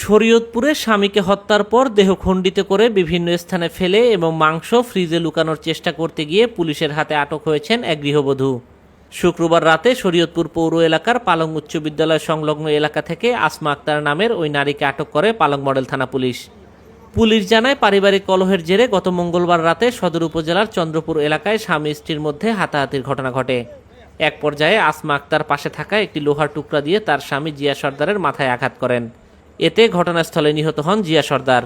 শরীয়তপুরে স্বামীকে হত্যার পর দেহ খণ্ডিত করে বিভিন্ন স্থানে ফেলে এবং মাংস ফ্রিজে লুকানোর চেষ্টা করতে গিয়ে পুলিশের হাতে আটক হয়েছেন এক গৃহবধূ। শুক্রবার রাতে শরীয়তপুর পৌর এলাকার পালং উচ্চ বিদ্যালয় সংলগ্ন এলাকা থেকে আসমা আক্তার নামের ওই নারীকে আটক করে পালং মডেল থানা পুলিশ। পুলিশ জানায়, পারিবারিক কলহের জেরে গত মঙ্গলবার রাতে সদর উপজেলার চন্দ্রপুর এলাকায় স্বামী স্ত্রীর মধ্যে হাতাহাতির ঘটনা ঘটে। এক পর্যায়ে আসমা আক্তার পাশে থাকা একটি লোহার টুকরা দিয়ে তার স্বামী জিয়া সর্দারের মাথায় আঘাত করেন। এতে ঘটনাস্থলে নিহত হন জিয়া সর্দার।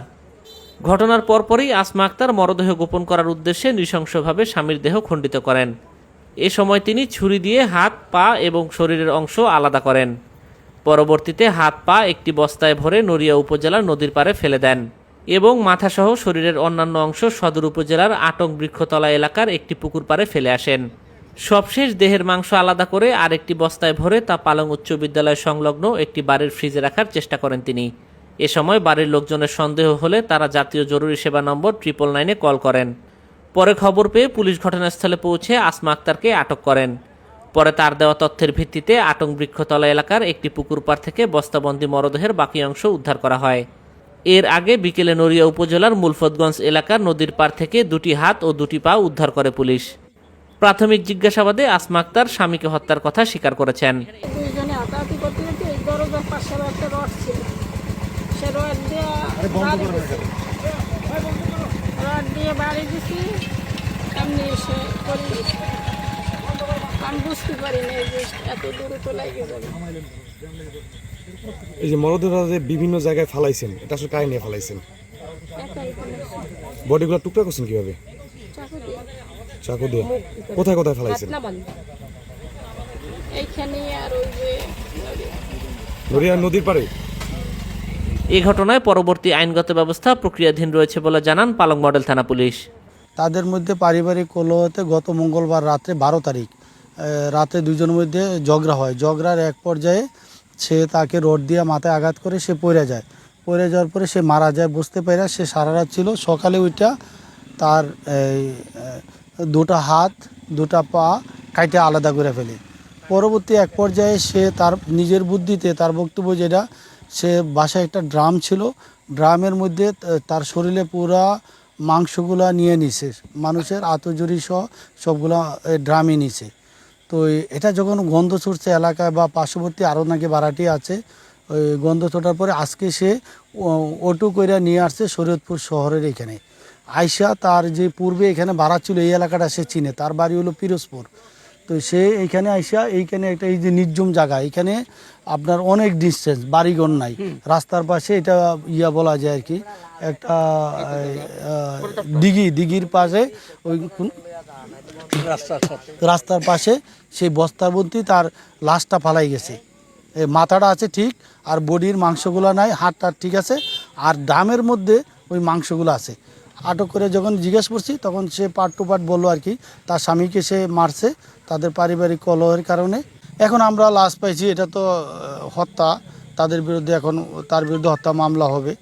ঘটনার পরপরই আসমা আক্তার মরদেহ গোপন করার উদ্দেশ্যে নৃশংসভাবে স্বামীর দেহ খণ্ডিত করেন। এ সময় তিনি ছুরি দিয়ে হাত, পা এবং শরীরের অংশ আলাদা করেন। পরবর্তীতে হাত পা একটি বস্তায় ভরে নড়িয়া উপজেলার নদীর পাড়ে ফেলে দেন এবং মাথাসহ শরীরের অন্যান্য অংশ সদর উপজেলার আটক বৃক্ষতলা এলাকার একটি পুকুর পাড়ে ফেলে আসেন। সবশেষ দেহের মাংস আলাদা করে আরেকটি বস্তায় ভরে তা পালং উচ্চ বিদ্যালয় সংলগ্ন একটি বাড়ির ফ্রিজে রাখার চেষ্টা করেন তিনি। এ সময় বাড়ির লোকজনের সন্দেহ হলে তারা জাতীয় জরুরি সেবা নম্বর 999-এ কল করেন। পরে খবর পেয়ে পুলিশ ঘটনাস্থলে পৌঁছে আসমা আক্তারকে আটক করেন। পরে তার দেওয়া তথ্যের ভিত্তিতে আটক বৃক্ষতলা এলাকার একটি পুকুর পাড় থেকে বস্তাবন্দি মরদেহের বাকি অংশ উদ্ধার করা হয়। এর আগে বিকেলে নড়িয়া উপজেলার মুলফতগঞ্জ এলাকার নদীর পাড় থেকে দুটি হাত ও দুটি পা উদ্ধার করে পুলিশ। প্রাথমিক জিজ্ঞাসাবাদে আসমা আক্তার স্বামীকে হত্যার কথা স্বীকার করেছেন। দুইজনে হাতাহাতি করতে করতে এই দরজার পাশে একটা রড ছিল, সে রড দিয়ে বাড়ি দিছি। এমনি এসে করি, আমি বুঝতে পারি না যে এত দূরে তো লাগে যাবে। এই যে মরদেহটা যে বিভিন্ন জায়গায় ফালাইছেন, এটা আসলে কাহিনী নিয়ে ফালাইছেন? একাই বডিগুলো টুকরা করছেন কিভাবে? চাকু দিয়ে। চাকু দিয়ে? কোথায় কোথায় ফালাইছেন? এইখানে আর ওই যে নড়িয়া নদীর পাড়ে। এই ঘটনায় পরবর্তী আইনগত ব্যবস্থা প্রক্রিয়াধীন রয়েছে বলে জানান পালং মডেল থানা পুলিশ। তাদের মধ্যে পারিবারিক কলহতে গত মঙ্গলবার রাত্রে 12 তারিখ রাতে দুজনের মধ্যে ঝগড়া হয়। ঝগড়ার এক পর্যায়ে সে তাকে রড দিয়ে মাথায় আঘাত করে সে পড়ে যায়। পড়ে যাওয়ার পরে সে মারা যায়। বুঝতে পেরে সে সারা রাত ছিল। সকালে ওইটা তার দুটা হাত দুটা পা কাইটে আলাদা করে ফেলে। পরবর্তী এক পর্যায়ে সে তার নিজের বুদ্ধিতে, তার বক্তব্য যেটা, সে বাসায় একটা ড্রাম ছিল, ড্রামের মধ্যে তার শরীরে পুরা মাংসগুলা নিয়ে নিছে, মানুষের আতজুরি সহ সবগুলা ড্রামে নিছে। তো এটা যখন গন্ধ ছুটছে এলাকায় বা পার্শ্ববর্তী আরও নাকি ভাড়াটি আছে, ওই গন্ধ ছোটার পরে আজকে সে অটো করে নিয়ে আসছে শরীয়তপুর শহরের এখানে। আয়শা তার যে পূর্বে এখানে ভাড়া ছিল, এই এলাকাটা সে চিনে, তার বাড়ি হলো পিরোজপুর। তো সে এইখানে আইসা এইখানে একটা এই যে নির্জম জায়গা, এখানে আপনার অনেক ডিস্টেন্স, বাড়িঘর নাই, রাস্তার পাশে এটা বলা যায় আর কি, একটা দিঘির পাশে ওই রাস্তার পাশে সেই বস্তাবন্তি তার লাশটা ফালাই গেছে। মাথাটা আছে ঠিক, আর বডির মাংসগুলো নাই, হাতটা ঠিক আছে, আর ডামের মধ্যে ওই মাংসগুলো আছে। আটক করে যখন জিজ্ঞেস করছি তখন সে পার্ট টু পার্ট বললো আর কি, তার স্বামীকে সে মারছে তাদের পারিবারিক কলহের কারণে। এখন আমরা লাশ পাইছি, এটা তো হত্যা, তাদের বিরুদ্ধে এখন তার বিরুদ্ধে হত্যা মামলা হবে।